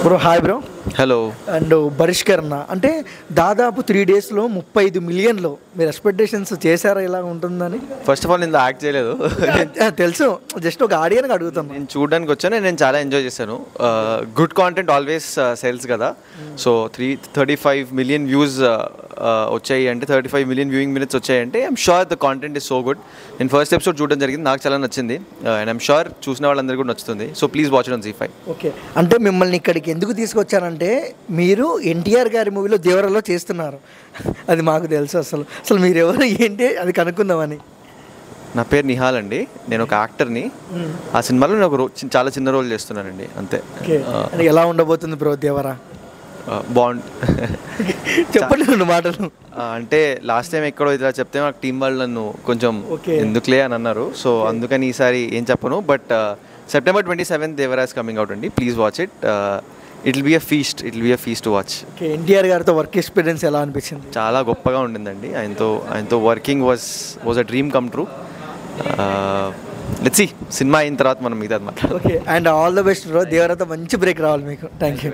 Bro hi bro. Hello. And బహిష్కరణ అంటే దాదాపు 3 డేస్లో 35 మిలియన్లో మీరు ఎక్స్పెక్టేషన్స్ చేశారా ఇలా ఉంటుందని? ఫస్ట్ ఆఫ్ ఆల్ నేను యాక్ట్ చేయలేదు. తెలుసు, జస్ట్ ఒక ఆడియన్గా అడుగుతాను. నేను చూడడానికి వచ్చాను, నేను చాలా ఎంజాయ్ చేశాను. గుడ్ కాంటెంట్ ఆల్వేస్ సేల్స్ కదా. సో 35 మిలియన్ వ్యూస్ వచ్చాయి అంటే 35 మిలియన్ వ్యూయింగ్ మినిట్స్ వచ్చాయంటే I'm sure the content is so good. నేను ఫస్ట్ ఎపిసోడ్ చూడడం జరిగింది, నాకు చాలా నచ్చింది అండ్ ఐఎమ్ షూర్ చూసిన వాళ్ళందరికీ కూడా నచ్చుతుంది. So please watch it on ZEE5. Okay, అంటే మిమ్మల్ని ఇక్కడికి ఎందుకు తీసుకొచ్చానంటే మీరు ఎన్టీఆర్ గారి మూవీలో దేవరలో చేస్తున్నారు. అది మాకు తెలుసు. అసలు మీరు ఎవరు ఏంటి అది కనుక్కుందామని. నా పేరు నిహాల్ అండి, నేను ఒక యాక్టర్ని. ఆ సినిమాలో నేను ఒక చాలా చిన్న రోల్ చేస్తున్నానండి, అంతే. ఎలా ఉండబోతుంది బ్రో దేవరా? బాగుంది. చెప్పండి రెండు మాటలు. అంటే లాస్ట్ టైం ఎక్కడో ఇలా చెప్తే నాకు టీం వాళ్ళు నన్ను కొంచెం ఎందుకులే అని అన్నారు. సో అందుకని ఈసారి ఏం చెప్పను. But September 27th Devara is coming out అండి, please watch it. It will be a feast to watch. NTR గారితో వర్క్ ఎక్స్పీరియన్స్ ఎలా అనిపించింది? చాలా గొప్పగా ఉండిందండి. ఆయనతో working was a dream come true. Let's see, cinema అయిన తర్వాత మనం మిగతాది మాట్లాడదాం. Okay, and all the best bro. దేవరాతో మంచి బ్రేక్ రావాలి మీకు. Thank you.